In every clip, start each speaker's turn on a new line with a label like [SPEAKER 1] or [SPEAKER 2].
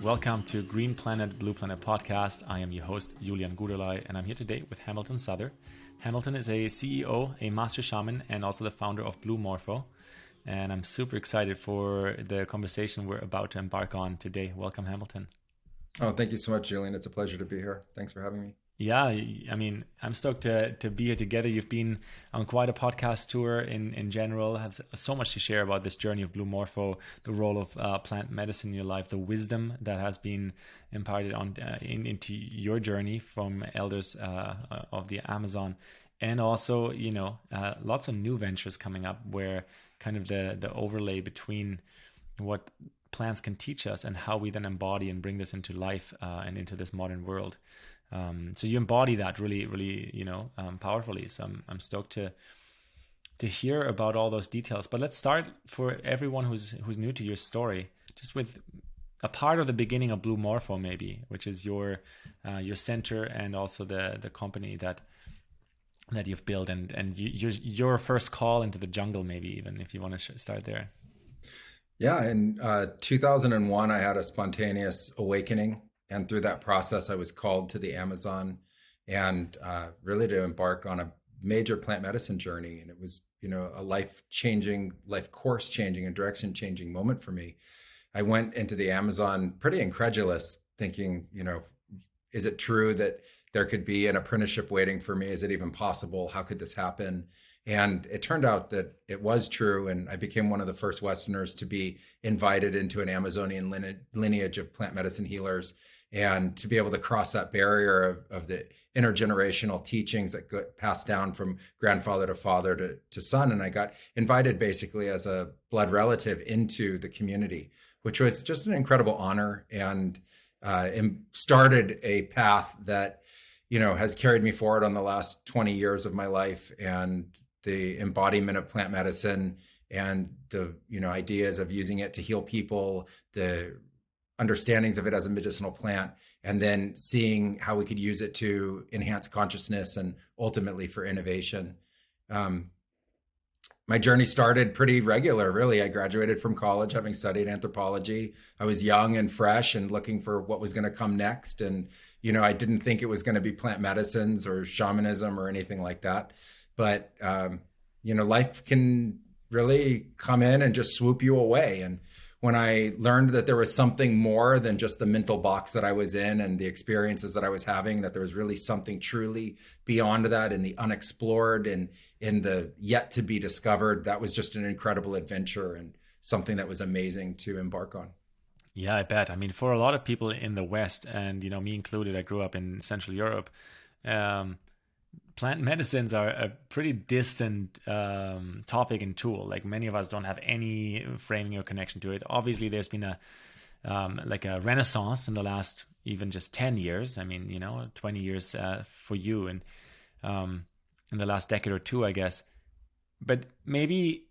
[SPEAKER 1] Welcome to Green Planet, Blue Planet podcast. I am your host, Julian Gudelai, and I'm here today with Hamilton Souther. Hamilton is a CEO, a master shaman, and also the founder of Blue Morpho. And I'm super excited for the conversation we're about to embark on today. Welcome, Hamilton.
[SPEAKER 2] Oh, thank you so much, Julian. It's a pleasure to be here. Thanks for having me.
[SPEAKER 1] Yeah, I mean, I'm stoked to be here together. You've been on quite a podcast tour in general, have so much to share about this journey of Blue Morpho, the role of plant medicine in your life, the wisdom that has been imparted on into your journey from elders of the Amazon. And also, lots of new ventures coming up where kind of the overlay between what plants can teach us and how we then embody and bring this into life and into this modern world. So you embody that really, really, powerfully. So I'm stoked to hear about all those details. But let's start for everyone who's new to your story, just with a part of the beginning of Blue Morpho, maybe, which is your center and also the company that you've built and your first call into the jungle, maybe even if you want to start there.
[SPEAKER 2] Yeah, in 2001, I had a spontaneous awakening. And through that process, I was called to the Amazon and really to embark on a major plant medicine journey. And it was, a life-changing, life course-changing and direction-changing moment for me. I went into the Amazon pretty incredulous, thinking, is it true that there could be an apprenticeship waiting for me? Is it even possible? How could this happen? And it turned out that it was true. And I became one of the first Westerners to be invited into an Amazonian lineage of plant medicine healers, and to be able to cross that barrier of the intergenerational teachings that got passed down from grandfather to father to son. And I got invited basically as a blood relative into the community, which was just an incredible honor, and started a path that, has carried me forward on the last 20 years of my life, and the embodiment of plant medicine and the, ideas of using it to heal people, the understandings of it as a medicinal plant, and then seeing how we could use it to enhance consciousness and ultimately for innovation. My journey started pretty regular, really. I graduated from college having studied anthropology. I was young and fresh and looking for what was going to come next. And, I didn't think it was going to be plant medicines or shamanism or anything like that. But, life can really come in and just swoop you away. And when I learned that there was something more than just the mental box that I was in and the experiences that I was having, that there was really something truly beyond that in the unexplored and in the yet to be discovered, that was just an incredible adventure and something that was amazing to embark on.
[SPEAKER 1] Yeah, I bet. I mean, for a lot of people in the West, and, me included, I grew up in Central Europe, plant medicines are a pretty distant topic and tool. Like, many of us don't have any framing or connection to it. Obviously, there's been a renaissance in the last even just 10 years. I mean, 20 years for you, and in the last decade or two, I guess. But maybe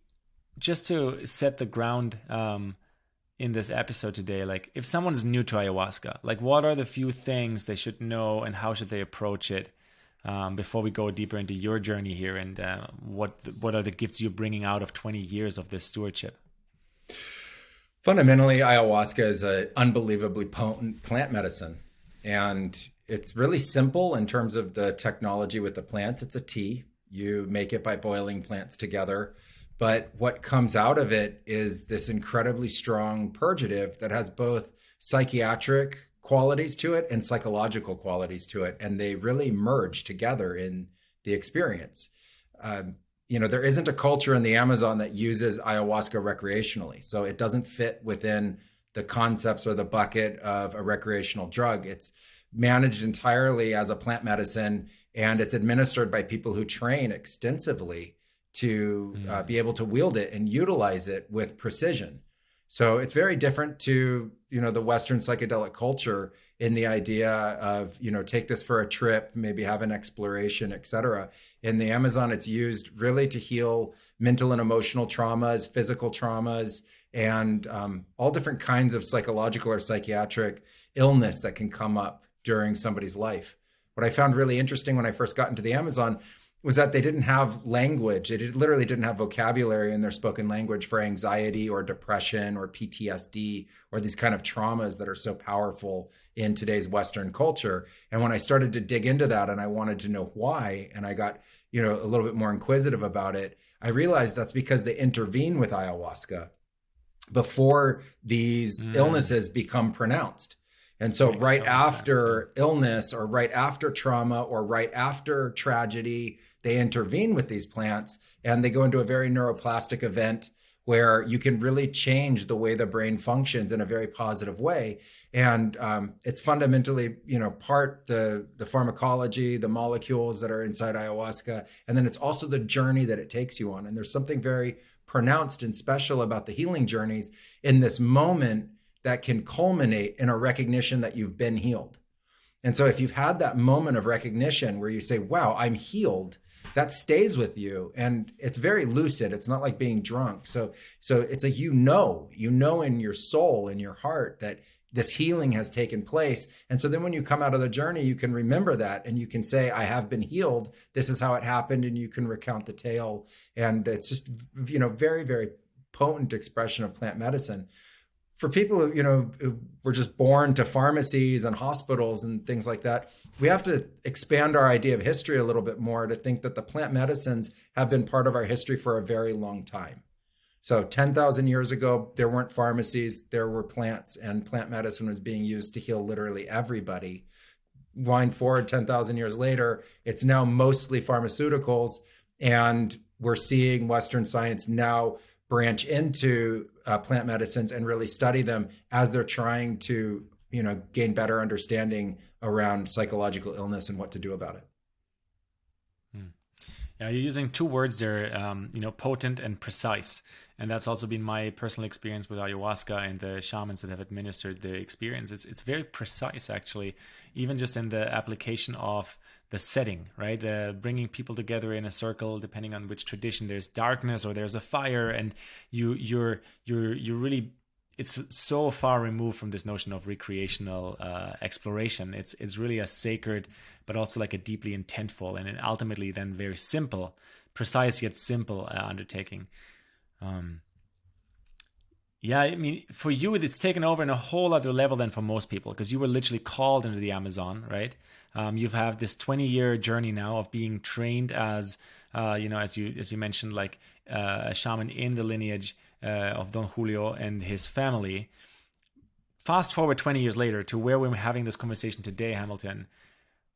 [SPEAKER 1] just to set the ground in this episode today, like, if someone's new to ayahuasca, like, what are the few things they should know and how should they approach it? Before we go deeper into your journey here, and what are the gifts you're bringing out of 20 years of this stewardship?
[SPEAKER 2] Fundamentally, ayahuasca is an unbelievably potent plant medicine. And it's really simple in terms of the technology with the plants. It's a tea. You make it by boiling plants together. But what comes out of it is this incredibly strong purgative that has both psychiatric qualities to it and psychological qualities to it, and they really merge together in the experience. There isn't a culture in the Amazon that uses ayahuasca recreationally, so it doesn't fit within the concepts or the bucket of a recreational drug. It's managed entirely as a plant medicine, and it's administered by people who train extensively to be able to wield it and utilize it with precision. So it's very different to, the Western psychedelic culture in the idea of, take this for a trip, maybe have an exploration, et cetera. In the Amazon, it's used really to heal mental and emotional traumas, physical traumas, and all different kinds of psychological or psychiatric illness that can come up during somebody's life. What I found really interesting when I first got into the Amazon was that they didn't have language. They literally didn't have vocabulary in their spoken language for anxiety or depression or PTSD or these kind of traumas that are so powerful in today's Western culture. And when I started to dig into that and I wanted to know why, and I got, a little bit more inquisitive about it, I realized that's because they intervene with ayahuasca before these illnesses become pronounced. And so right after illness or right after trauma or right after tragedy, they intervene with these plants and they go into a very neuroplastic event where you can really change the way the brain functions in a very positive way. And it's fundamentally, part the pharmacology, the molecules that are inside ayahuasca. And then it's also the journey that it takes you on. And there's something very pronounced and special about the healing journeys in this moment that can culminate in a recognition that you've been healed. And so if you've had that moment of recognition where you say, wow, I'm healed, that stays with you. And it's very lucid. It's not like being drunk. So it's you know in your soul, in your heart, that this healing has taken place. And so then when you come out of the journey, you can remember that and you can say, I have been healed. This is how it happened. And you can recount the tale. And it's just, very, very potent expression of plant medicine. For people who were just born to pharmacies and hospitals and things like that, we have to expand our idea of history a little bit more to think that the plant medicines have been part of our history for a very long time. So 10,000 years ago, there weren't pharmacies, there were plants, and plant medicine was being used to heal literally everybody. Wind forward 10,000 years later, it's now mostly pharmaceuticals, and we're seeing Western science now branch into plant medicines and really study them as they're trying to, gain better understanding around psychological illness and what to do about it.
[SPEAKER 1] Yeah, you're using two words there, potent and precise. And that's also been my personal experience with ayahuasca and the shamans that have administered the experience. It's very precise, actually, even just in the application of the setting, right? Bringing people together in a circle, depending on which tradition. There's darkness or there's a fire, and you're really. It's so far removed from this notion of recreational exploration. It's really a sacred, but also like a deeply intentful and ultimately then very simple, precise yet simple undertaking. For you, it's taken over in a whole other level than for most people, because you were literally called into the Amazon, right? You've had this 20-year journey now of being trained as, as you mentioned, like a shaman in the lineage of Don Julio and his family. Fast forward 20 years later to where we're having this conversation today, Hamilton.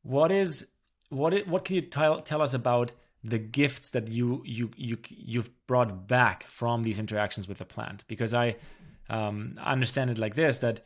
[SPEAKER 1] What can you tell us about the gifts that you've brought back from these interactions with the plant? Because I understand it like this, that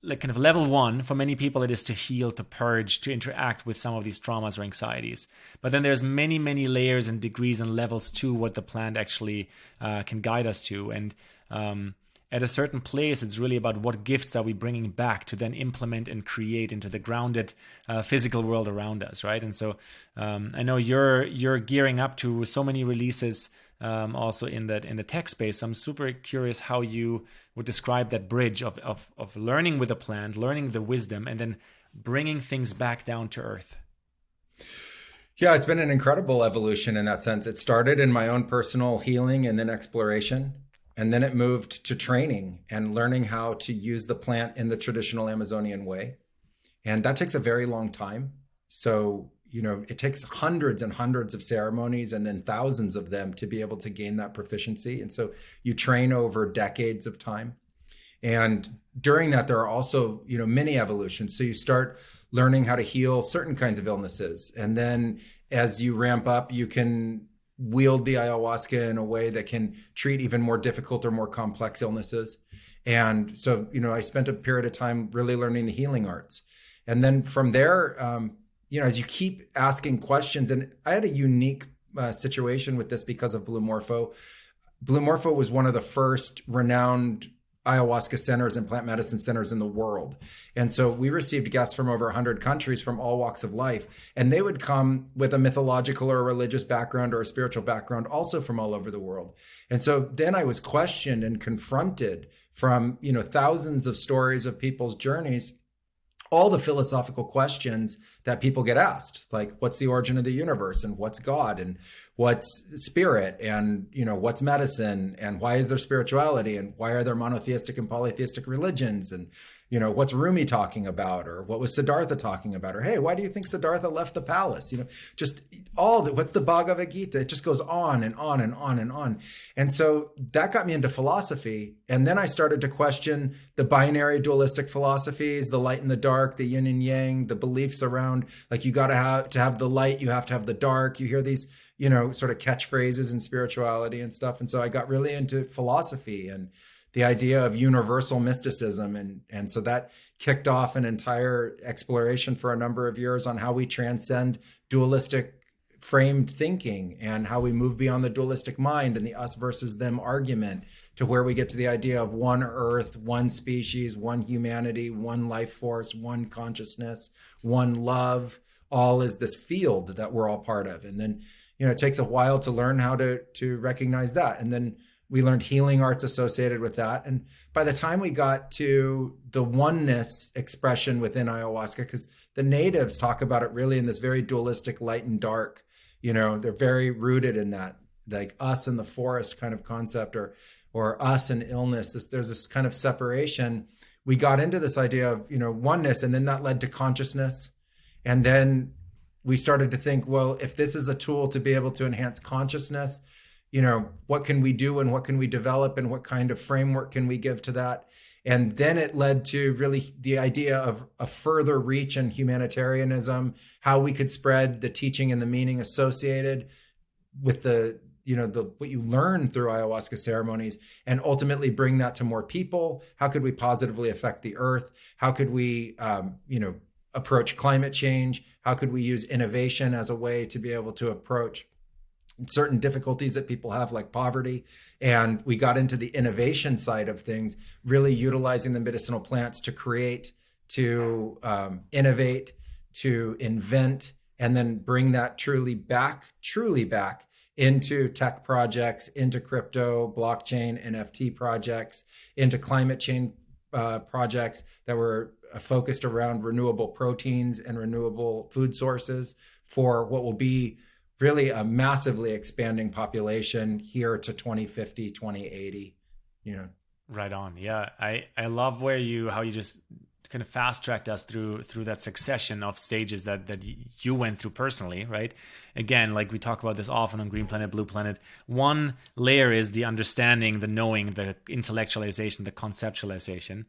[SPEAKER 1] like kind of level one for many people, it is to heal, to purge, to interact with some of these traumas or anxieties. But then there's many, many layers and degrees and levels to what the plant actually can guide us to. And at a certain place, it's really about what gifts are we bringing back to then implement and create into the grounded physical world around us, right? And so I know you're gearing up to so many releases also in the tech space. I'm super curious how you would describe that bridge of learning with a plant, learning the wisdom, and then bringing things back down to earth.
[SPEAKER 2] Yeah, it's been an incredible evolution in that sense. It started in my own personal healing and then exploration. And then it moved to training and learning how to use the plant in the traditional Amazonian way. And that takes a very long time. So, it takes hundreds and hundreds of ceremonies and then thousands of them to be able to gain that proficiency. And so you train over decades of time. And during that, there are also, many evolutions. So you start learning how to heal certain kinds of illnesses. And then as you ramp up, you can wield the ayahuasca in a way that can treat even more difficult or more complex illnesses. And so, I spent a period of time really learning the healing arts. And then from there, as you keep asking questions, and I had a unique situation with this because of Blue Morpho. Blue Morpho was one of the first renowned ayahuasca centers and plant medicine centers in the world. And so we received guests from over 100 countries from all walks of life. And they would come with a mythological or a religious background or a spiritual background, also from all over the world. And so then I was questioned and confronted from, thousands of stories of people's journeys all the philosophical questions that people get asked, like what's the origin of the universe, and what's God, and what's spirit, and what's medicine, and why is there spirituality, and why are there monotheistic and polytheistic religions, and what's Rumi talking about, or what was Siddhartha talking about, or hey, why do you think Siddhartha left the palace? Just all the, what's the Bhagavad Gita? It just goes on and on and on and on. And so that got me into philosophy. And then I started to question the binary dualistic philosophies, the light and the dark, the yin and yang, the beliefs around, like, you got to have the light, you have to have the dark. You hear these, sort of catchphrases in spirituality and stuff. And so I got really into philosophy and the idea of universal mysticism. And so that kicked off an entire exploration for a number of years on how we transcend dualistic framed thinking and how we move beyond the dualistic mind and the us versus them argument to where we get to the idea of one earth, one species, one humanity, one life force, one consciousness, one love, all is this field that we're all part of. And then, it takes a while to learn how to recognize that. And then we learned healing arts associated with that. And by the time we got to the oneness expression within ayahuasca, because the natives talk about it really in this very dualistic light and dark, they're very rooted in that, like us in the forest kind of concept, or us and illness. There's this kind of separation. We got into this idea of, oneness, and then that led to consciousness. And then we started to think, well, if this is a tool to be able to enhance consciousness, what can we do and what can we develop and what kind of framework can we give to that? And then it led to really the idea of a further reach in humanitarianism, how we could spread the teaching and the meaning associated with the what you learn through ayahuasca ceremonies, and ultimately bring that to more people. How could we positively affect the earth? How could we, approach climate change? How could we use innovation as a way to be able to approach certain difficulties that people have, like poverty? And we got into the innovation side of things, really utilizing the medicinal plants to create, to innovate, to invent, and then bring that truly back into tech projects, into crypto, blockchain, NFT projects, into climate change projects that were focused around renewable proteins and renewable food sources for what will be really a massively expanding population here to 2050, 2080.
[SPEAKER 1] Right on. Yeah. I love how you just kind of fast tracked us through that succession of stages that you went through personally, right? Again, like we talk about this often on Green Planet, Blue Planet. One layer is the understanding, the knowing, the intellectualization, the conceptualization.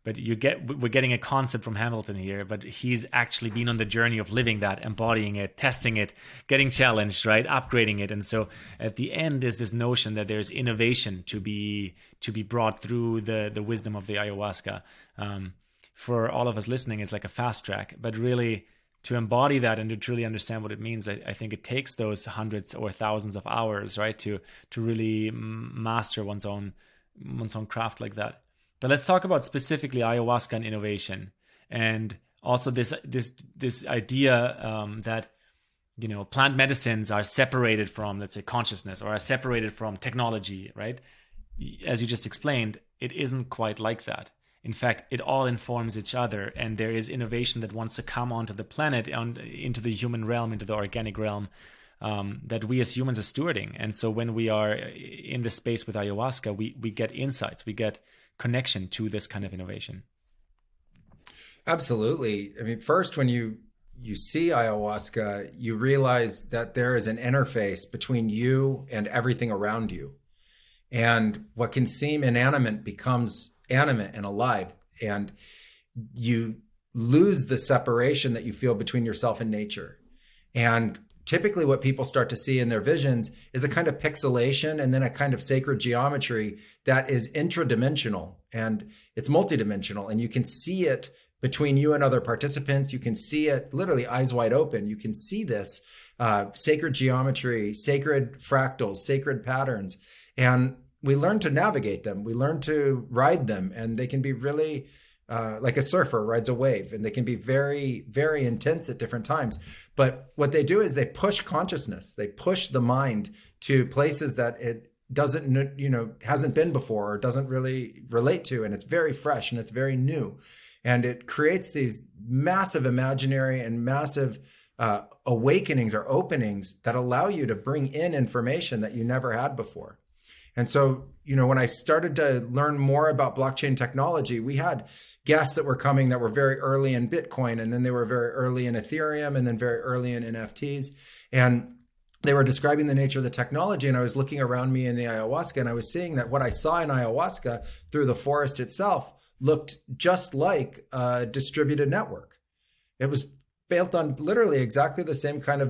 [SPEAKER 1] But we're getting a concept from Hamilton here, but he's actually been on the journey of living that, embodying it, testing it, getting challenged, right? Upgrading it. And so at the end is this notion that there's innovation to be brought through the wisdom of the ayahuasca. For all of us listening, it's like a fast track, but really to embody that and to truly understand what it means, I think it takes those hundreds or thousands of hours, right? To really master one's own craft like that. But let's talk about specifically ayahuasca and innovation, and also this idea that plant medicines are separated from, let's say, consciousness, or are separated from technology, right? As you just explained, it isn't quite like that. In fact, it all informs each other, and there is innovation that wants to come onto the planet, into the human realm, into the organic realm, that we as humans are stewarding. And so when we are in the space with ayahuasca, we get insights, we get connection to this kind of innovation.
[SPEAKER 2] Absolutely. I mean, first, when you see ayahuasca, you realize that there is an interface between you and everything around you. And what can seem inanimate becomes animate and alive. And you lose the separation that you feel between yourself and nature. And typically what people start to see in their visions is a kind of pixelation and then a kind of sacred geometry that is intradimensional, and it's multidimensional, and you can see it between you and other participants. You can see it literally eyes wide open. You can see this sacred geometry, sacred fractals, sacred patterns, and we learn to navigate them. We learn to ride them, and they can be really like a surfer rides a wave, and they can be very, very intense at different times. But what they do is they push consciousness. They push the mind to places that it doesn't, hasn't been before or doesn't really relate to, and it's very fresh and it's very new, and it creates these massive imaginary and massive awakenings or openings that allow you to bring in information that you never had before. And so, when I started to learn more about blockchain technology, we had guests that were coming that were very early in Bitcoin, and then they were very early in Ethereum, and then very early in NFTs. And they were describing the nature of the technology. And I was looking around me in the ayahuasca, and I was seeing that what I saw in ayahuasca through the forest itself looked just like a distributed network. It was built on literally exactly the same kind of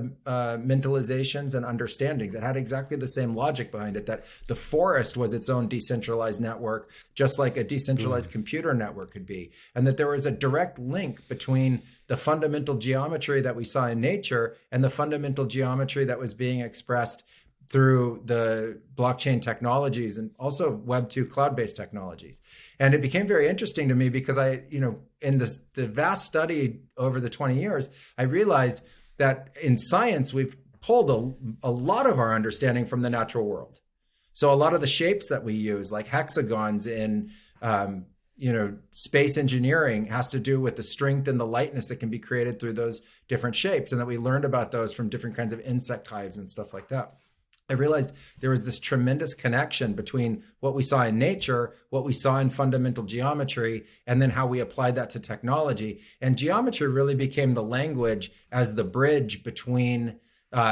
[SPEAKER 2] mentalizations and understandings. It had exactly the same logic behind it, that the forest was its own decentralized network, just like a decentralized computer network could be. And that there was a direct link between the fundamental geometry that we saw in nature and the fundamental geometry that was being expressed through the blockchain technologies and also Web 2 cloud-based technologies. And it became very interesting to me because in the vast study over the 20 years, I realized that in science, we've pulled a lot of our understanding from the natural world. So a lot of the shapes that we use, like hexagons in space engineering, has to do with the strength and the lightness that can be created through those different shapes, and that we learned about those from different kinds of insect hives and stuff like that. I realized there was this tremendous connection between what we saw in nature, what we saw in fundamental geometry, and then how we applied that to technology. And geometry really became the language as the bridge between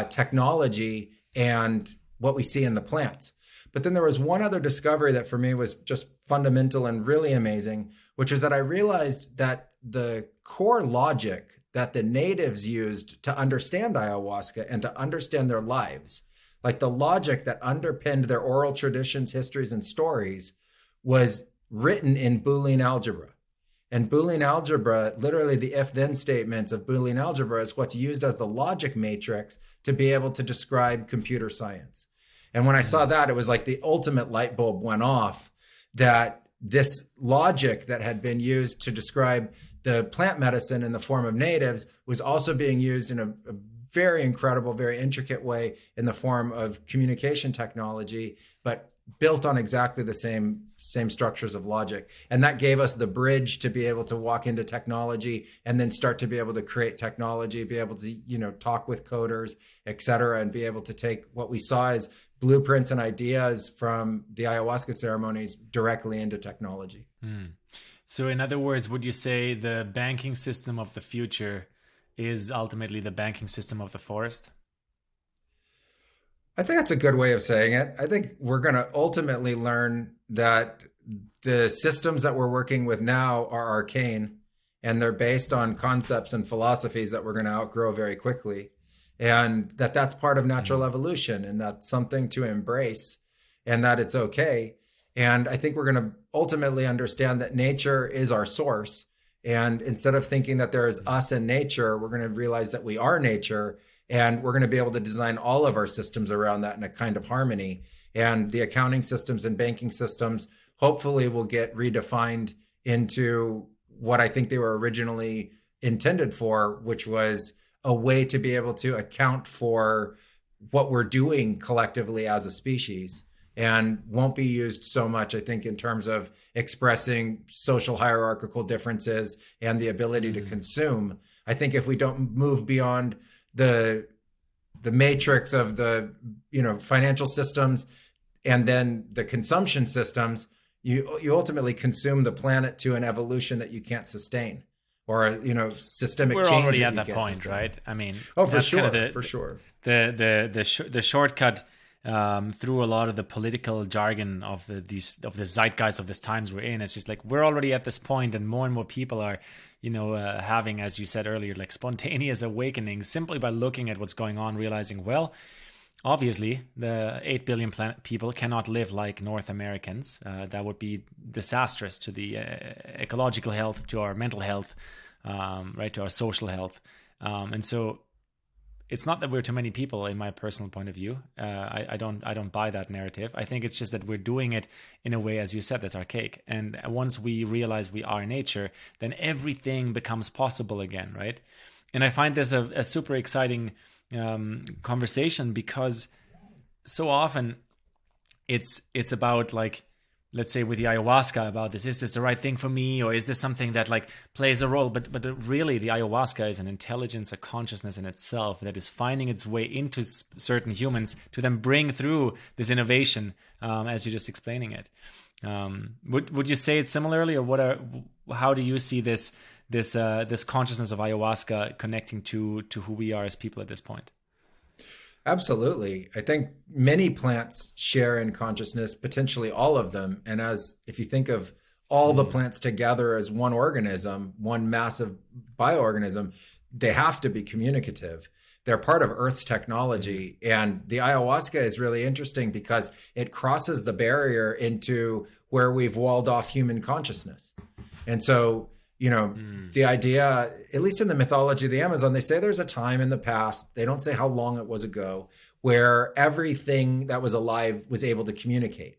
[SPEAKER 2] technology and what we see in the plants. But then there was one other discovery that for me was just fundamental and really amazing, which is that I realized that the core logic that the natives used to understand ayahuasca and to understand their lives, like the logic that underpinned their oral traditions, histories, and stories, was written in Boolean algebra. And Boolean algebra, literally the if-then statements of Boolean algebra, is what's used as the logic matrix to be able to describe computer science. And when I saw that, it was like the ultimate light bulb went off, that this logic that had been used to describe the plant medicine in the form of natives was also being used in a very incredible, very intricate way in the form of communication technology, but built on exactly the same structures of logic. And that gave us the bridge to be able to walk into technology and then start to be able to create technology, be able to, talk with coders, et cetera, and be able to take what we saw as blueprints and ideas from the ayahuasca ceremonies directly into technology.
[SPEAKER 1] So in other words, would you say the banking system of the future is ultimately the banking system of the forest?
[SPEAKER 2] I think that's a good way of saying it. I think we're going to ultimately learn that the systems that we're working with now are arcane, and they're based on concepts and philosophies that we're going to outgrow very quickly. And that's part of natural evolution, and that's something to embrace, and that it's okay. And I think we're going to ultimately understand that nature is our source. And instead of thinking that there is us and nature, we're going to realize that we are nature, and we're going to be able to design all of our systems around that in a kind of harmony. And the accounting systems and banking systems hopefully will get redefined into what I think they were originally intended for, which was a way to be able to account for what we're doing collectively as a species, and won't be used so much, I think, in terms of expressing social hierarchical differences and the ability to consume. I think if we don't move beyond the matrix of the financial systems and then the consumption systems, you ultimately consume the planet to an evolution that you can't sustain, or systemic change.
[SPEAKER 1] We're already at that point, sustain. Right? I mean,
[SPEAKER 2] for sure.
[SPEAKER 1] The shortcut through a lot of the political jargon of the zeitgeist of this times we're in. It's just like we're already at this point, and more people are, having, as you said earlier, like spontaneous awakenings simply by looking at what's going on, realizing, well, obviously the 8 billion people cannot live like North Americans. That would be disastrous to the ecological health, to our mental health, right, to our social health, and so. It's not that we're too many people, in my personal point of view. I don't buy that narrative. I think it's just that we're doing it in a way, as you said, that's archaic. And once we realize we are nature, then everything becomes possible again, right? And I find this a super exciting conversation, because so often it's about like, let's say with the ayahuasca, about this, is this the right thing for me, or is this something that like plays a role? But really, the ayahuasca is an intelligence, a consciousness in itself that is finding its way into certain humans to then bring through this innovation, as you're just explaining it. Would you say it similarly, or how do you see this consciousness of ayahuasca connecting to who we are as people at this point?
[SPEAKER 2] Absolutely. I think many plants share in consciousness, potentially all of them. And if you think of all the plants together as one organism, one massive bioorganism, they have to be communicative. They're part of Earth's technology. And the ayahuasca is really interesting because it crosses the barrier into where we've walled off human consciousness. And so, the idea, at least in the mythology of the Amazon, they say there's a time in the past, they don't say how long it was ago, where everything that was alive was able to communicate.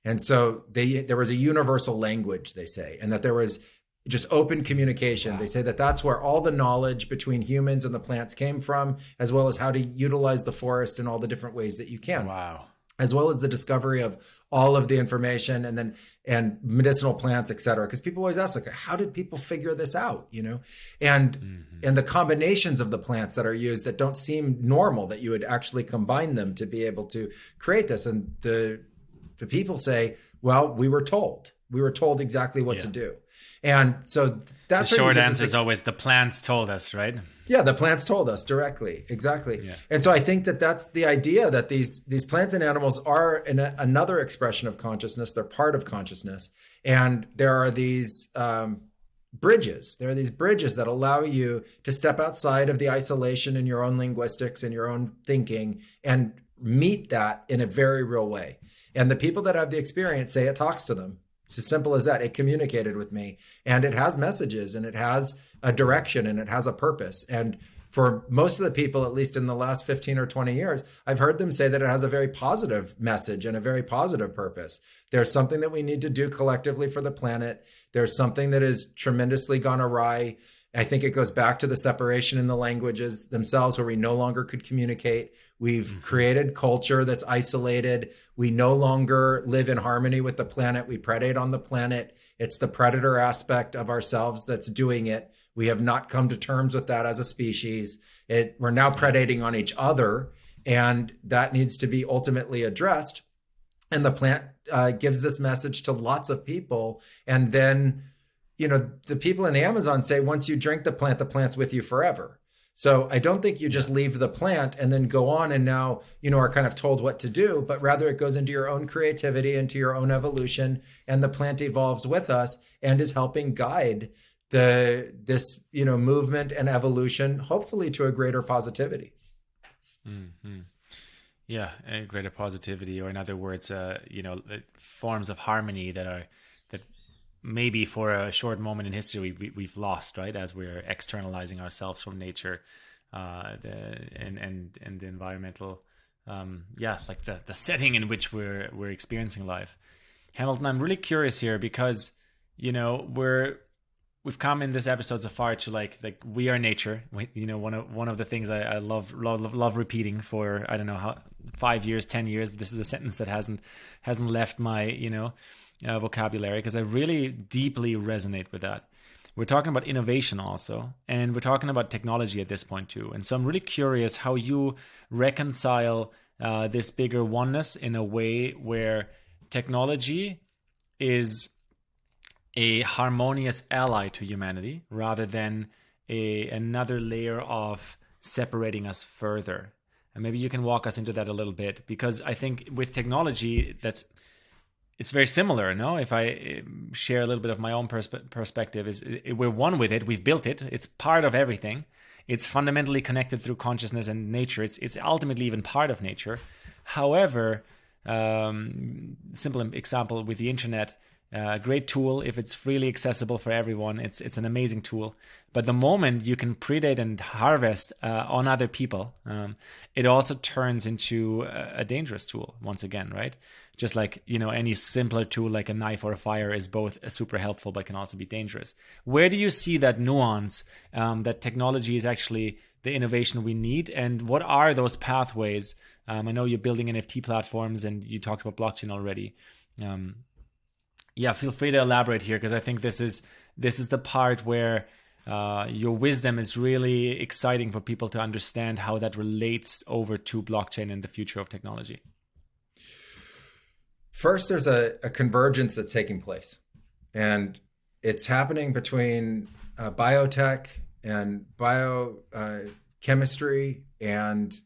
[SPEAKER 2] And so there was a universal language, they say, and that there was just open communication. Wow. They say that that's where all the knowledge between humans and the plants came from, as well as how to utilize the forest in all the different ways that you can.
[SPEAKER 1] Wow.
[SPEAKER 2] As well as the discovery of all of the information and medicinal plants, et cetera. Because people always ask, like, how did people figure this out? And the combinations of the plants that are used that don't seem normal, that you would actually combine them to be able to create this. And the people say, well, we were told exactly what to do. And so that's
[SPEAKER 1] the short answer is always the plants told us, right?
[SPEAKER 2] Yeah, the plants told us directly. Exactly. Yeah. And so I think that that's the idea, that these plants and animals are another expression of consciousness. They're part of consciousness. And there are these bridges. There are these bridges that allow you to step outside of the isolation in your own linguistics and your own thinking and meet that in a very real way. And the people that have the experience say it talks to them. It's as simple as that. It communicated with me, and it has messages, and it has a direction, and it has a purpose. And for most of the people, at least in the last 15 or 20 years, I've heard them say that it has a very positive message and a very positive purpose. There's something that we need to do collectively for the planet. There's something that has tremendously gone awry. I think it goes back to the separation in the languages themselves, where we no longer could communicate. We've created culture that's isolated. We no longer live in harmony with the planet. We predate on the planet. It's the predator aspect of ourselves that's doing it. We have not come to terms with that as a species. We're now predating on each other, and that needs to be ultimately addressed. And the plant gives this message to lots of people. And then the people in the Amazon say, once you drink the plant's with you forever. So I don't think you just leave the plant and then go on and now, are kind of told what to do, but rather it goes into your own creativity, into your own evolution, and the plant evolves with us and is helping guide this movement and evolution, hopefully to a greater positivity.
[SPEAKER 1] Mm-hmm. Yeah, a greater positivity, or in other words, forms of harmony that maybe for a short moment in history we've lost, right, as we're externalizing ourselves from nature, and the environmental, like the setting in which we're experiencing life. Hamilton, I'm really curious here because we've come in this episode so far to like we are nature. One of the things I love repeating for, I don't know how, 5 years, 10 years. This is a sentence that hasn't left my vocabulary, because I really deeply resonate with that. We're talking about innovation also, and we're talking about technology at this point too. And so I'm really curious how you reconcile this bigger oneness in a way where technology is a harmonious ally to humanity rather than another layer of separating us further. And maybe you can walk us into that a little bit, because I think with technology, it's very similar, no? If I share a little bit of my own perspective, we're one with it. We've built it. It's part of everything. It's fundamentally connected through consciousness and nature. It's ultimately even part of nature. However, simple example with the internet, Great tool if it's freely accessible for everyone. It's an amazing tool. But the moment you can predate and harvest on other people, it also turns into a dangerous tool once again, right? Just like, any simpler tool like a knife or a fire is both super helpful but can also be dangerous. Where do you see that nuance, that technology is actually the innovation we need, and what are those pathways? I know you're building NFT platforms and you talked about blockchain already. Feel free to elaborate here, because I think this is the part where your wisdom is really exciting for people to understand how that relates over to blockchain and the future of technology.
[SPEAKER 2] First, there's a convergence that's taking place, and it's happening between biotech and biochemistry and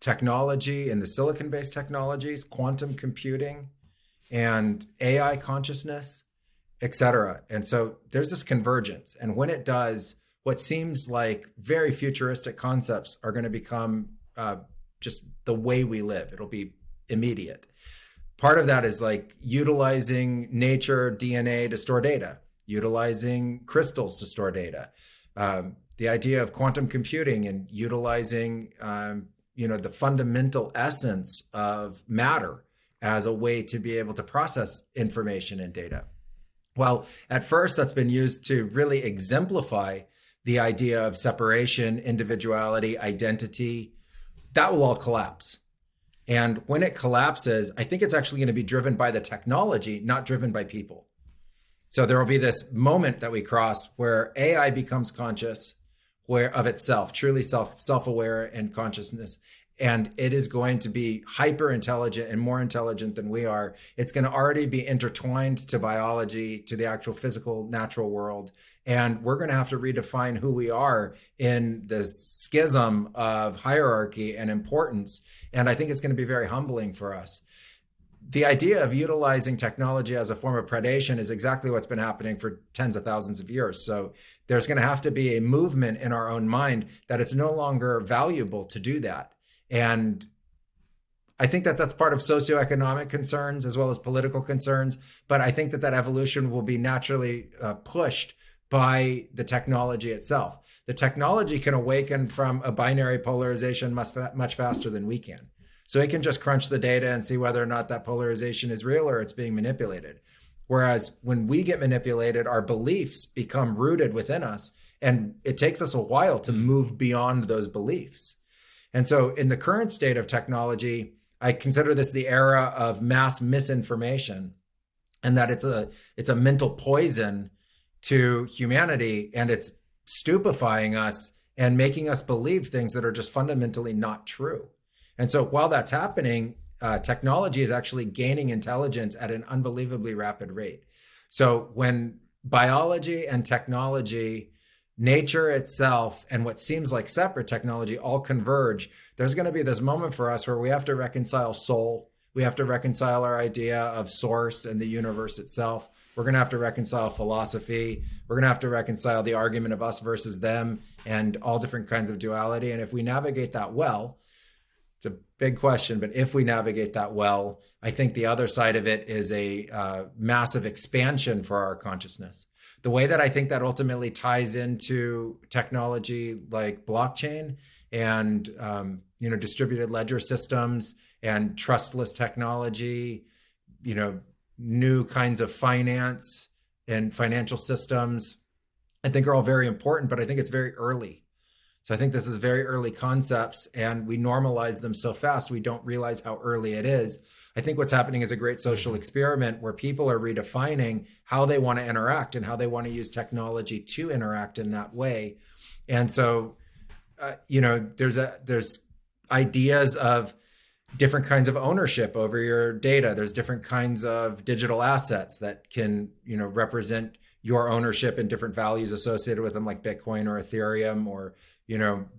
[SPEAKER 2] technology and the silicon-based technologies, quantum computing and AI consciousness, et cetera. And so there's this convergence. And when it does, what seems like very futuristic concepts are going to become just the way we live. It'll be immediate. Part of that is like utilizing nature DNA to store data, utilizing crystals to store data. The idea of quantum computing and utilizing, the fundamental essence of matter as a way to be able to process information and data. Well, at first, that's been used to really exemplify the idea of separation, individuality, identity. That will all collapse. And when it collapses, I think it's actually going to be driven by the technology, not driven by people. So there will be this moment that we cross where AI becomes conscious, where of itself, truly self-aware and consciousness. And it is going to be hyper intelligent and more intelligent than we are. It's going to already be intertwined to biology, to the actual physical, natural world. And we're going to have to redefine who we are in the schism of hierarchy and importance. And I think it's going to be very humbling for us. The idea of utilizing technology as a form of predation is exactly what's been happening for tens of thousands of years. So there's going to have to be a movement in our own mind that it's no longer valuable to do that. And I think that that's part of socioeconomic concerns as well as political concerns. But I think that evolution will be naturally pushed by the technology itself. The technology can awaken from a binary polarization much faster than we can. So it can just crunch the data and see whether or not that polarization is real or it's being manipulated. Whereas when we get manipulated, our beliefs become rooted within us, and it takes us a while to move beyond those beliefs. And so in the current state of technology, I consider this the era of mass misinformation, and that it's a mental poison to humanity, and it's stupefying us and making us believe things that are just fundamentally not true. And so while that's happening, technology is actually gaining intelligence at an unbelievably rapid rate. So when biology and technology, nature itself, and what seems like separate technology all converge, there's going to be this moment for us where we have to reconcile soul. We have to reconcile our idea of source and the universe itself. We're going to have to reconcile philosophy. We're going to have to reconcile the argument of us versus them and all different kinds of duality. And if we navigate that well, it's a big question, but if we navigate that well, I think the other side of it is a massive expansion for our consciousness. The way that I think that ultimately ties into technology like blockchain and distributed ledger systems and trustless technology, new kinds of finance and financial systems, I think are all very important, but I think it's very early. So I think this is very early concepts, and we normalize them so fast we don't realize how early it is. I think what's happening is a great social experiment where people are redefining how they want to interact and how they want to use technology to interact in that way. And so, there's ideas of different kinds of ownership over your data. There's different kinds of digital assets that can, represent your ownership and different values associated with them, like Bitcoin or Ethereum or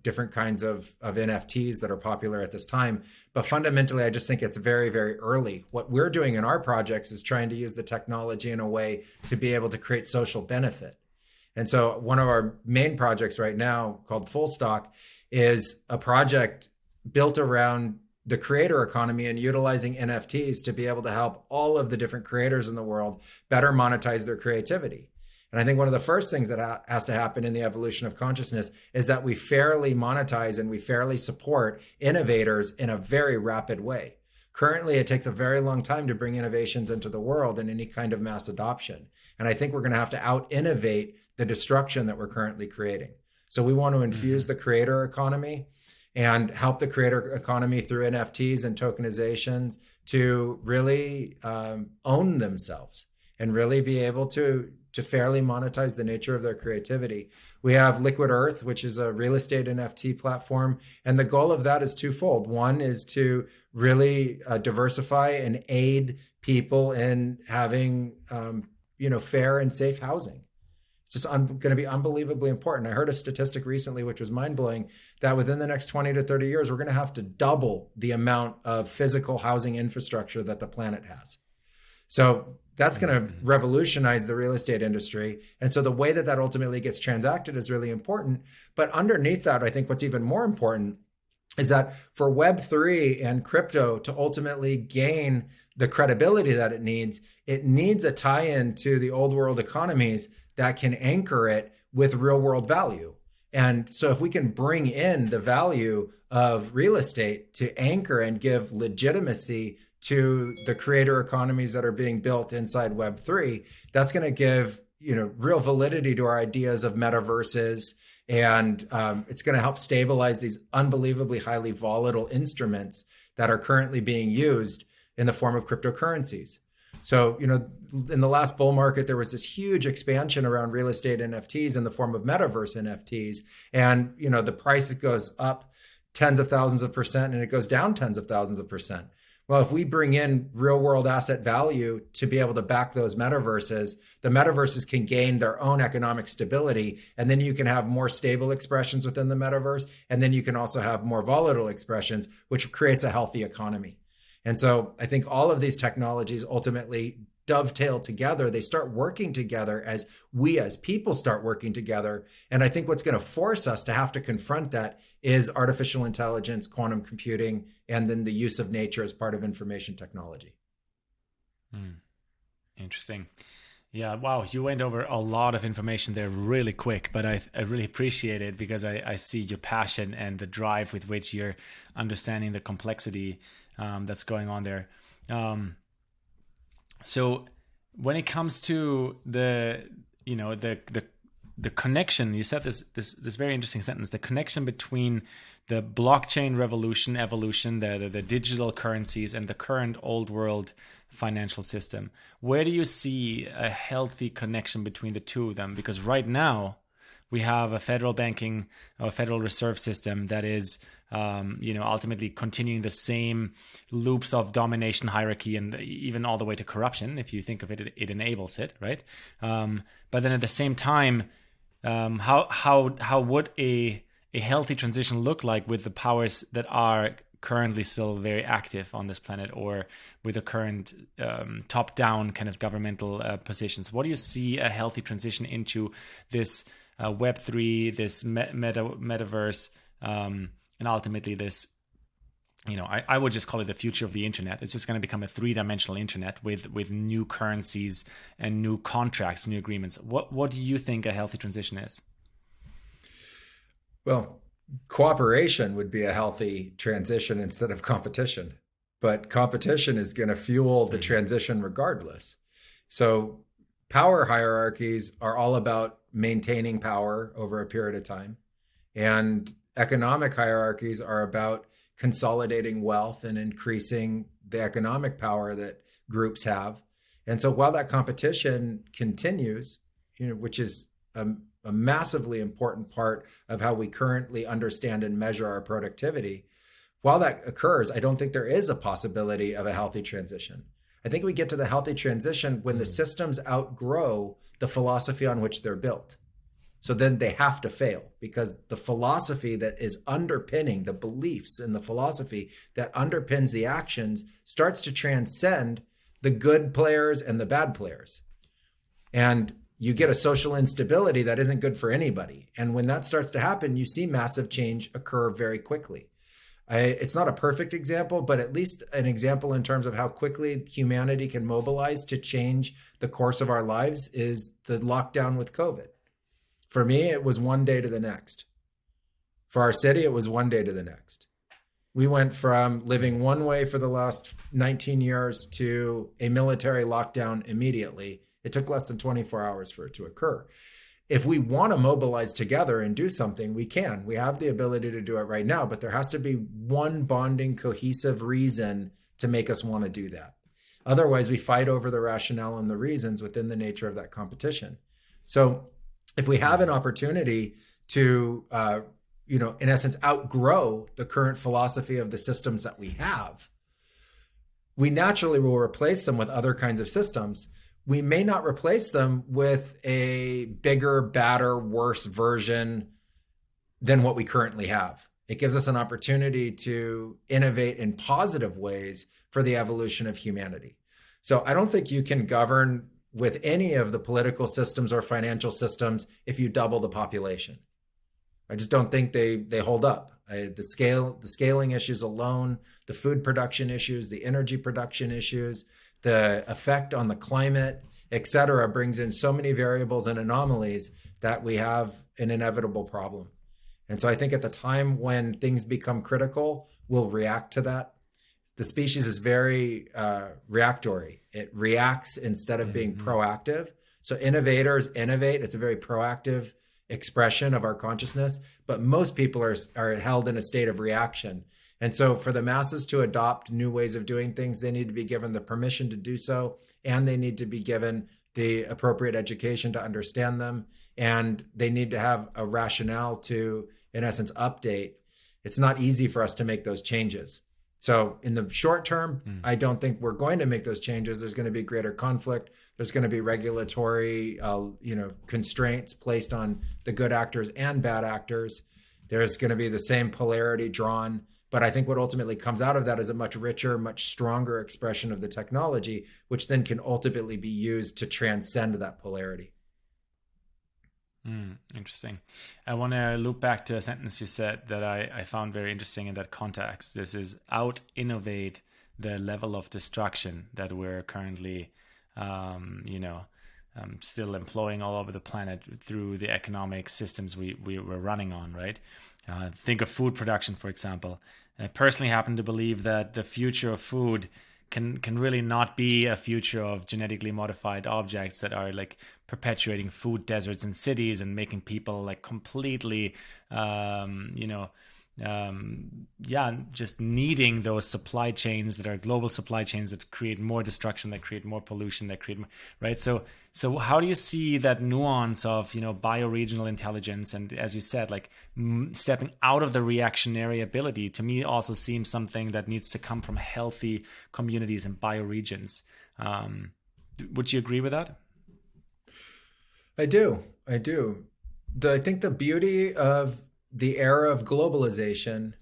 [SPEAKER 2] different kinds of NFTs that are popular at this time. But fundamentally, I just think it's very, very early. What we're doing in our projects is trying to use the technology in a way to be able to create social benefit. And so one of our main projects right now, called Full Stock, is a project built around the creator economy and utilizing NFTs to be able to help all of the different creators in the world better monetize their creativity. And I think one of the first things that has to happen in the evolution of consciousness is that we fairly monetize and we fairly support innovators in a very rapid way. Currently, it takes a very long time to bring innovations into the world and any kind of mass adoption. And I think we're going to have to out-innovate the destruction that we're currently creating. So we want to infuse the creator economy and help the creator economy through NFTs and tokenizations to really own themselves and really be able to fairly monetize the nature of their creativity. We have Liquid Earth, which is a real estate NFT platform. And the goal of that is twofold. One is to really diversify and aid people in having, fair and safe housing. It's just going to be unbelievably important. I heard a statistic recently, which was mind-blowing, that within the next 20 to 30 years, we're going to have to double the amount of physical housing infrastructure that the planet has. So that's going to revolutionize the real estate industry. And so the way that that ultimately gets transacted is really important. But underneath that, I think what's even more important is that for Web3 and crypto to ultimately gain the credibility that it needs a tie-in to the old world economies that can anchor it with real world value. And so if we can bring in the value of real estate to anchor and give legitimacy to the creator economies that are being built inside Web3, that's going to give real validity to our ideas of metaverses, and it's going to help stabilize these unbelievably highly volatile instruments that are currently being used in the form of cryptocurrencies. So, in the last bull market, there was this huge expansion around real estate NFTs in the form of metaverse NFTs, and the price goes up tens of thousands of percent and it goes down tens of thousands of percent. Well, if we bring in real world asset value to be able to back those metaverses, the metaverses can gain their own economic stability. And then you can have more stable expressions within the metaverse. And then you can also have more volatile expressions, which creates a healthy economy. And so I think all of these technologies ultimately dovetail together. They start working together as we as people start working together. And I think what's going to force us to have to confront that is artificial intelligence, quantum computing, and then the use of nature as part of information technology.
[SPEAKER 1] Interesting. Yeah, wow, you went over a lot of information there really quick, but I really appreciate it because I see your passion and the drive with which you're understanding the complexity that's going on there. So when it comes to the connection, you said this very interesting sentence, the connection between the blockchain evolution, the digital currencies and the current old world financial system. Where do you see a healthy connection between the two of them? Because right now we have a federal banking or federal reserve system that is ultimately continuing the same loops of domination, hierarchy, and even all the way to corruption. If you think of it, it enables it, right? But then at the same time, how would a healthy transition look like with the powers that are currently still very active on this planet, or with the current top-down kind of governmental positions? What do you see a healthy transition into this Web3, this metaverse, and ultimately this, I would just call it the future of the internet. It's just going to become a three-dimensional internet with new currencies and new contracts, new agreements. What do you think a healthy transition is?
[SPEAKER 2] Well, cooperation would be a healthy transition instead of competition. But competition is going to fuel the transition regardless. So power hierarchies are all about maintaining power over a period of time. And economic hierarchies are about consolidating wealth and increasing the economic power that groups have. And so while that competition continues, which is a massively important part of how we currently understand and measure our productivity, while that occurs, I don't think there is a possibility of a healthy transition. I think we get to the healthy transition when the systems outgrow the philosophy on which they're built. So then they have to fail, because the philosophy that is underpinning the beliefs and the philosophy that underpins the actions starts to transcend the good players and the bad players. And you get a social instability that isn't good for anybody. And when that starts to happen, you see massive change occur very quickly. It's not a perfect example, but at least an example in terms of how quickly humanity can mobilize to change the course of our lives is the lockdown with COVID. For me, it was one day to the next. For our city, it was one day to the next. We went from living one way for the last 19 years to a military lockdown immediately. It took less than 24 hours for it to occur. If we want to mobilize together and do something, we can. We have the ability to do it right now, but there has to be one bonding, cohesive reason to make us want to do that. Otherwise, we fight over the rationale and the reasons within the nature of that competition. So if we have an opportunity to, in essence, outgrow the current philosophy of the systems that we have, we naturally will replace them with other kinds of systems. We may not replace them with a bigger, badder, worse version than what we currently have. It gives us an opportunity to innovate in positive ways for the evolution of humanity. So I don't think you can govern with any of the political systems or financial systems if you double the population. I just don't think they hold up. The scaling issues alone, the food production issues, the energy production issues, the effect on the climate, et cetera, brings in so many variables and anomalies that we have an inevitable problem. And so I think at the time when things become critical, we'll react to that. The species is very reactory. It reacts instead of being proactive. So innovators innovate. It's a very proactive expression of our consciousness, but most people are held in a state of reaction. And so for the masses to adopt new ways of doing things, they need to be given the permission to do so, and they need to be given the appropriate education to understand them, and they need to have a rationale to, in essence, update. It's not easy for us to make those changes. So in the short term, I don't think we're going to make those changes. There's going to be greater conflict. There's going to be regulatory, constraints placed on the good actors and bad actors. There's going to be the same polarity drawn. But I think what ultimately comes out of that is a much richer, much stronger expression of the technology, which then can ultimately be used to transcend that polarity.
[SPEAKER 1] Interesting. I want to loop back to a sentence you said that I found very interesting in that context. This is out-innovate the level of destruction that we're currently, still employing all over the planet through the economic systems we're running on, right? Think of food production, for example. I personally happen to believe that the future of food can really not be a future of genetically modified objects that are like perpetuating food deserts in cities and making people like completely, just needing those supply chains that are global supply chains that create more destruction, that create more pollution, that create, right? So how do you see that nuance of, bioregional intelligence? And as you said, like stepping out of the reactionary ability, to me also seems something that needs to come from healthy communities and bioregions. Would you agree with that?
[SPEAKER 2] I do. I think the beauty of the era of globalization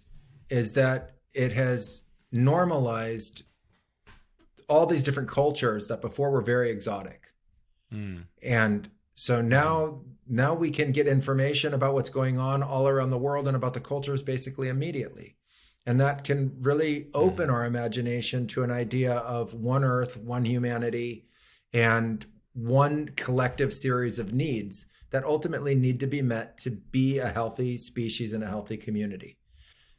[SPEAKER 2] is that it has normalized all these different cultures that before were very exotic. And so now we can get information about what's going on all around the world and about the cultures basically immediately. And that can really open our imagination to an idea of one Earth, one humanity, and one collective series of needs that ultimately need to be met to be a healthy species and a healthy community.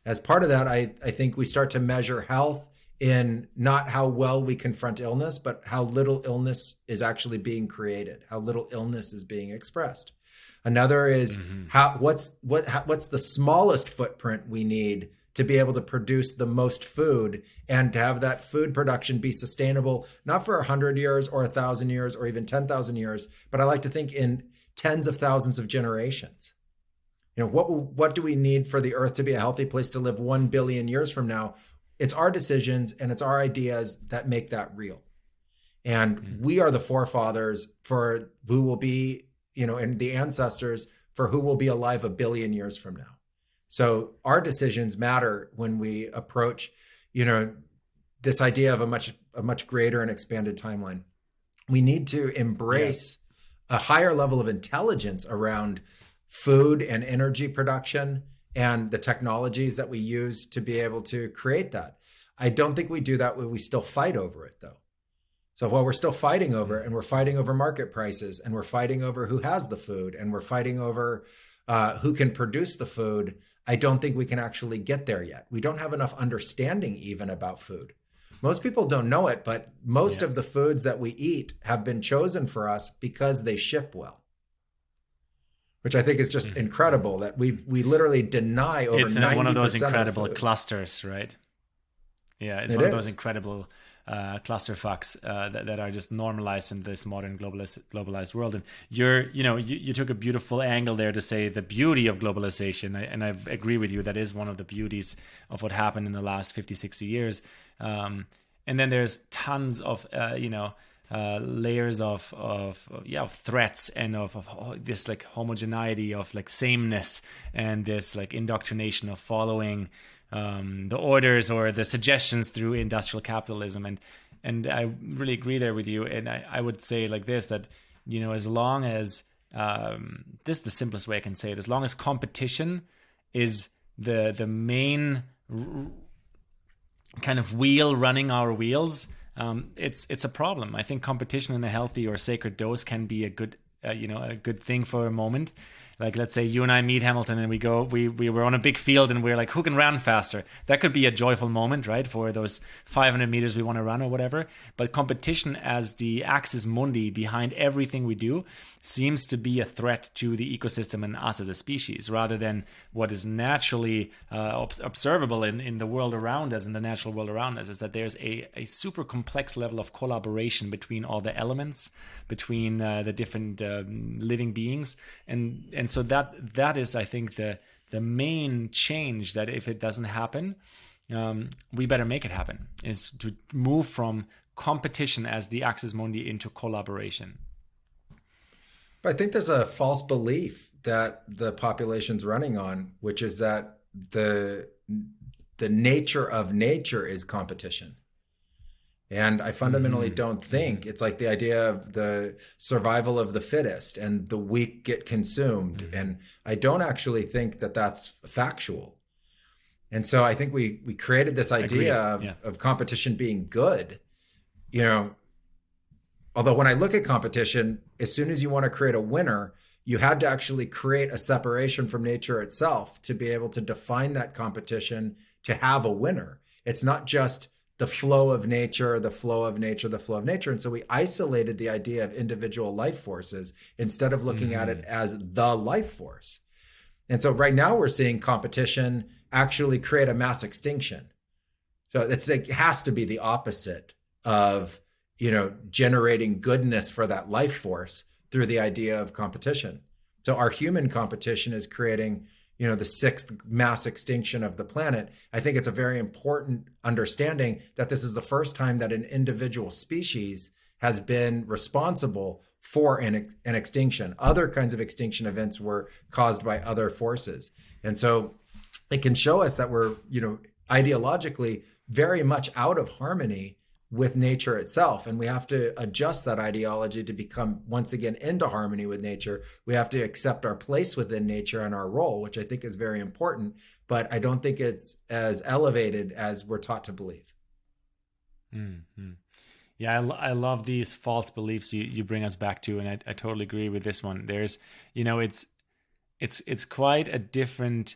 [SPEAKER 2] As part of that, I think we start to measure health in not how well we confront illness, but how little illness is actually being created, how little illness is being expressed. Another is what's the smallest footprint we need to be able to produce the most food and to have that food production be sustainable, not for 100 years or 1,000 years or even 10,000 years, but I like to think in tens of thousands of generations. What do we need for the earth to be a healthy place to live 1 billion years from now? It's our decisions and it's our ideas that make that real. And we are the forefathers for who will be, and the ancestors for who will be alive 1 billion years from now. So our decisions matter when we approach, this idea of a much greater and expanded timeline. We need to embrace a higher level of intelligence around food and energy production and the technologies that we use to be able to create that. I don't think we do that when we still fight over it, though. So while we're still fighting over it, and we're fighting over market prices, and we're fighting over who has the food, and we're fighting over who can produce the food, I don't think we can actually get there yet. We don't have enough understanding even about food. Most people don't know it, but most of the foods that we eat have been chosen for us because they ship well, which I think is just incredible that we literally deny over 90% of food.
[SPEAKER 1] It's one of those incredible clusters, right? Yeah, it's one of those incredible clusterfucks that are just normalized in this modern globalized world. And you took a beautiful angle there to say the beauty of globalization, and I agree with you. That is one of the beauties of what happened in the last 50, 60 years. And then there's tons of layers of threats and of this like homogeneity of like sameness, and this like indoctrination of following the orders or the suggestions through industrial capitalism. And I really agree there with you. And I would say like this, that, as long as, this is the simplest way I can say it, as long as competition is the main kind of wheel running our wheels, it's a problem. I think competition in a healthy or sacred dose can be a good thing for a moment. Like, let's say you and I meet, Hamilton, and we were on a big field, and we're like, who can run faster? That could be a joyful moment, right? For those 500 meters we want to run or whatever. But competition as the axis mundi behind everything we do seems to be a threat to the ecosystem and us as a species, rather than what is naturally observable in the world around us, in the natural world around us, is that there's a super complex level of collaboration between all the elements, between the different living beings. And so that is, I think, the main change, that if it doesn't happen, we better make it happen, is to move from competition as the axis mundi into collaboration.
[SPEAKER 2] But I think there's a false belief that the population's running on, which is that the nature of nature is competition. And I fundamentally don't think it's like the idea of the survival of the fittest and the weak get consumed. And I don't actually think that that's factual. And so I think we created this idea of competition being good, although when I look at competition, as soon as you want to create a winner, you had to actually create a separation from nature itself to be able to define that competition to have a winner. It's not just the flow of nature, the flow of nature, the flow of nature. And so we isolated the idea of individual life forces instead of looking at it as the life force. And so right now we're seeing competition actually create a mass extinction. So it has to be the opposite of, generating goodness for that life force through the idea of competition. So our human competition is creating, the sixth mass extinction of the planet. I think it's a very important understanding that this is the first time that an individual species has been responsible for an extinction. Other kinds of extinction events were caused by other forces. And so it can show us that we're, ideologically very much out of harmony with nature itself. And we have to adjust that ideology to become once again into harmony with nature. We have to accept our place within nature and our role, which I think is very important, but I don't think it's as elevated as we're taught to believe.
[SPEAKER 1] Mm-hmm. Yeah, I love these false beliefs you bring us back to, and I totally agree with this one. There's, it's quite a different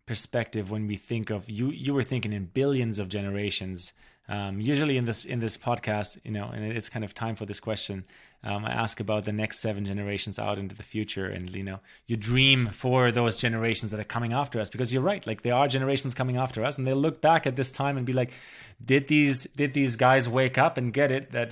[SPEAKER 1] perspective when we think of you were thinking in billions of generations. Usually in this podcast, and it's kind of time for this question. I ask about the next 7 generations out into the future, and you dream for those generations that are coming after us, because you're right. Like, there are generations coming after us, and they'll look back at this time and be like, did these guys wake up and get it that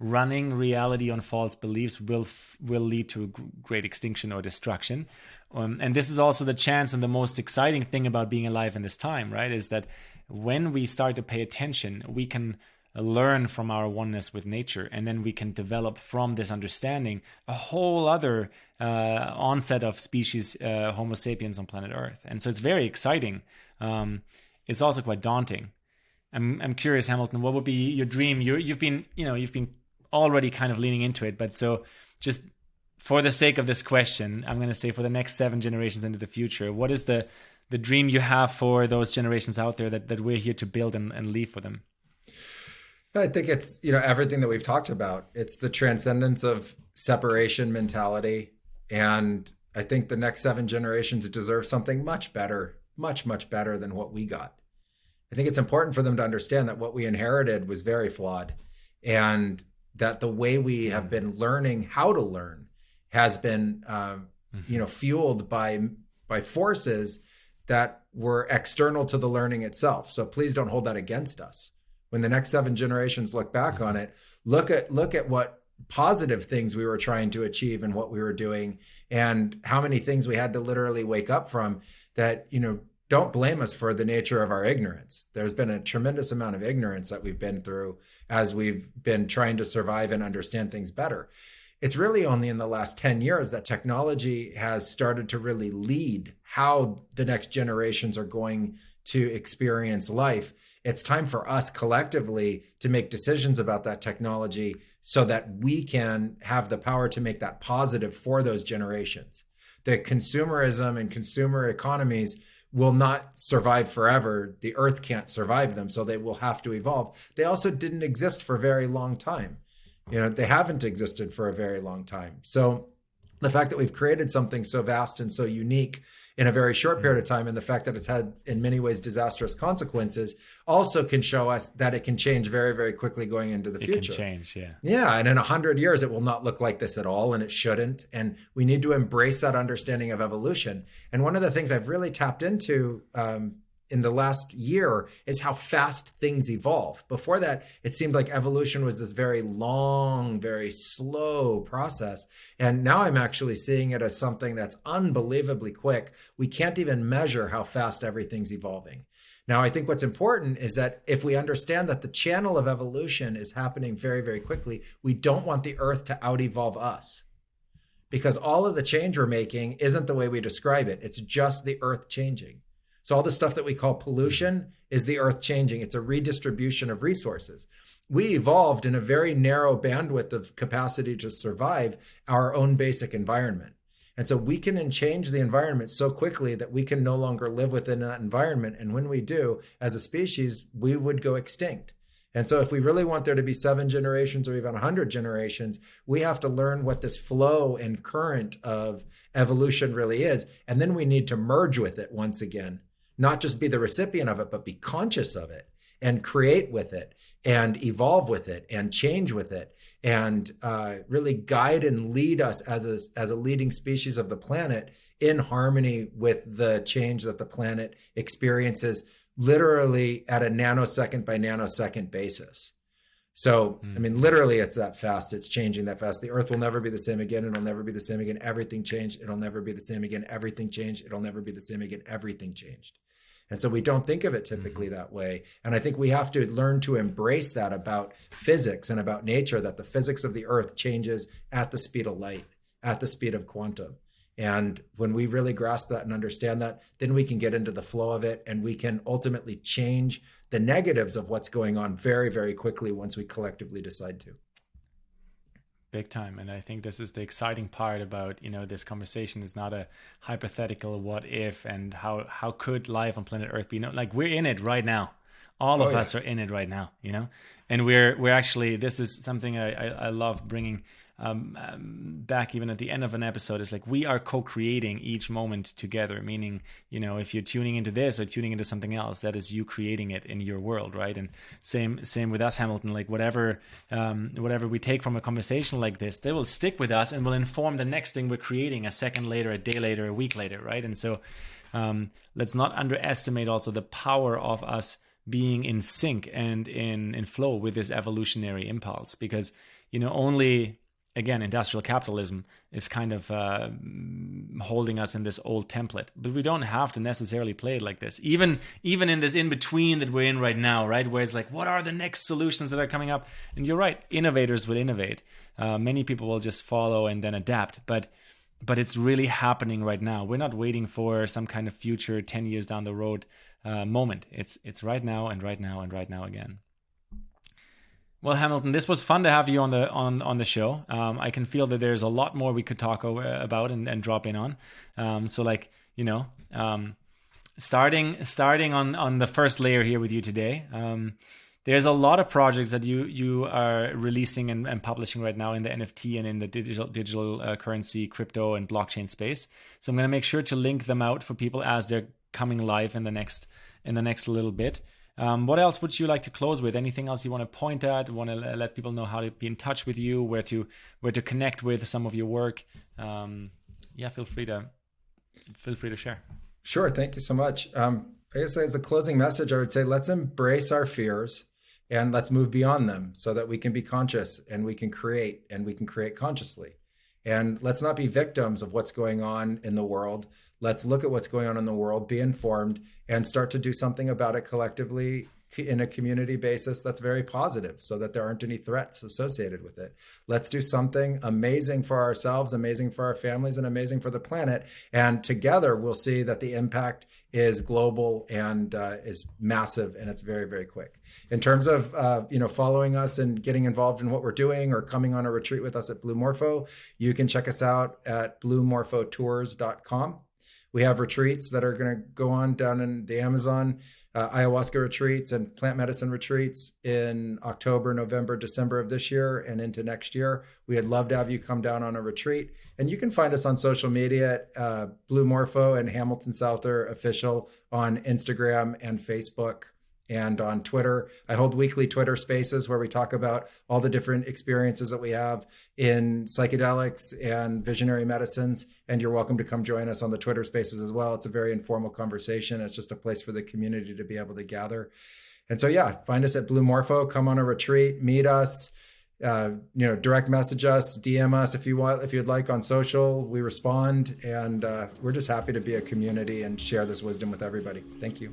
[SPEAKER 1] running reality on false beliefs will lead to great extinction or destruction? And this is also the chance, and the most exciting thing about being alive in this time, right, is that when we start to pay attention, we can learn from our oneness with nature, and then we can develop from this understanding a whole other onset of species, Homo sapiens on planet Earth. And so it's very exciting. It's also quite daunting. I'm curious, Hamilton, what would be your dream? You've been already kind of leaning into it, but so just for the sake of this question, I'm going to say for the next 7 generations into the future, what is the the dream you have for those generations out there that we're here to build and leave for them?
[SPEAKER 2] I think it's, everything that we've talked about. It's the transcendence of separation mentality. And I think the next 7 generations deserve something much better, much, much better than what we got. I think it's important for them to understand that what we inherited was very flawed, and that the way we have been learning how to learn has been, fueled by forces that were external to the learning itself. So please don't hold that against us. When the next 7 generations look back on it, look at what positive things we were trying to achieve and what we were doing, and how many things we had to literally wake up from. That, don't blame us for the nature of our ignorance. There's been a tremendous amount of ignorance that we've been through as we've been trying to survive and understand things better. It's really only in the last 10 years that technology has started to really lead how the next generations are going to experience life. It's time for us collectively to make decisions about that technology so that we can have the power to make that positive for those generations. The consumerism and consumer economies will not survive forever. The earth can't survive them, so they will have to evolve. They also didn't exist for a very long time. They haven't existed for a very long time. So the fact that we've created something so vast and so unique in a very short period of time, and the fact that it's had in many ways disastrous consequences, also can show us that it can change very, very quickly going into the future.
[SPEAKER 1] It can change, yeah.
[SPEAKER 2] Yeah, and in 100 years, it will not look like this at all, and it shouldn't. And we need to embrace that understanding of evolution. And one of the things I've really tapped into in the last year is how fast things evolve. Before that, it seemed like evolution was this very long, very slow process. And now I'm actually seeing it as something that's unbelievably quick. We can't even measure how fast everything's evolving. Now, I think what's important is that if we understand that the channel of evolution is happening very, very quickly, we don't want the earth to out-evolve us. Because all of the change we're making isn't the way we describe it. It's just the earth changing. So all the stuff that we call pollution is the earth changing. It's a redistribution of resources. We evolved in a very narrow bandwidth of capacity to survive our own basic environment. And so we can change the environment so quickly that we can no longer live within that environment. And when we do, as a species, we would go extinct. And so if we really want there to be 7 generations or even 100 generations, we have to learn what this flow and current of evolution really is. And then we need to merge with it once again. Not just be the recipient of it, but be conscious of it and create with it and evolve with it and change with it and really guide and lead us as a leading species of the planet in harmony with the change that the planet experiences literally at a nanosecond by nanosecond basis. So, I mean, literally it's that fast. It's changing that fast. The earth will never be the same again. It'll never be the same again. Everything changed. It'll never be the same again. Everything changed. It'll never be the same again. Everything changed. And so we don't think of it typically that way. And I think we have to learn to embrace that about physics and about nature, that the physics of the earth changes at the speed of light, at the speed of quantum. And when we really grasp that and understand that, then we can get into the flow of it, and we can ultimately change the negatives of what's going on very, very quickly once we collectively decide to.
[SPEAKER 1] Big time. And I think this is the exciting part about, this conversation is not a hypothetical what if and how could life on planet Earth be. Like, we're in it right now. All of us are in it right now, and we're actually, this is something I love bringing back even at the end of an episode. Is like we are co-creating each moment together, meaning, if you're tuning into this or tuning into something else, that is you creating it in your world, right? And same with us, Hamilton. Like whatever we take from a conversation like this, they will stick with us and will inform the next thing we're creating a second later, a day later, a week later, right? And so let's not underestimate also the power of us being in sync and in flow with this evolutionary impulse, because only, again, industrial capitalism is kind of holding us in this old template, but we don't have to necessarily play it like this. Even in this in-between that we're in right now, right? Where it's like, what are the next solutions that are coming up? And you're right, innovators will innovate. Many people will just follow and then adapt, but it's really happening right now. We're not waiting for some kind of future 10 years down the road moment. It's right now and right now and right now again. Well, Hamilton, this was fun to have you on the show. I can feel that there's a lot more we could talk about and drop in on. starting on the first layer here with you today. There's a lot of projects that you are releasing and publishing right now in the NFT and in the digital currency, crypto, and blockchain space. So I'm going to make sure to link them out for people as they're coming live in the next little bit. What else would you like to close with? Anything else you want to point at? Want to let people know how to be in touch with you, where to connect with some of your work? Feel free to share.
[SPEAKER 2] Sure, thank you so much. I guess as a closing message, I would say let's embrace our fears and let's move beyond them so that we can be conscious and we can create consciously. And let's not be victims of what's going on in the world. Let's look at what's going on in the world, be informed, and start to do something about it collectively in a community basis that's very positive so that there aren't any threats associated with it. Let's do something amazing for ourselves, amazing for our families, and amazing for the planet. And together we'll see that the impact is global and is massive, and it's very, very quick. In terms of following us and getting involved in what we're doing or coming on a retreat with us at Blue Morpho, you can check us out at bluemorphotours.com. We have retreats that are going to go on down in the Amazon, ayahuasca retreats and plant medicine retreats in October, November, December of this year and into next year. We'd love to have you come down on a retreat. And you can find us on social media at Blue Morpho and Hamilton Souther Official on Instagram and Facebook and on Twitter. I hold weekly Twitter spaces where we talk about all the different experiences that we have in psychedelics and visionary medicines. And you're welcome to come join us on the Twitter spaces as well. It's a very informal conversation. It's just a place for the community to be able to gather. And so, find us at Blue Morpho, come on a retreat, meet us, direct message us, DM us if you'd like on social. We respond, and we're just happy to be a community and share this wisdom with everybody. Thank you.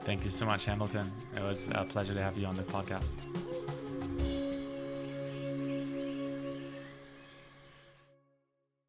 [SPEAKER 1] Thank you so much, Hamilton. It was a pleasure to have you on the podcast.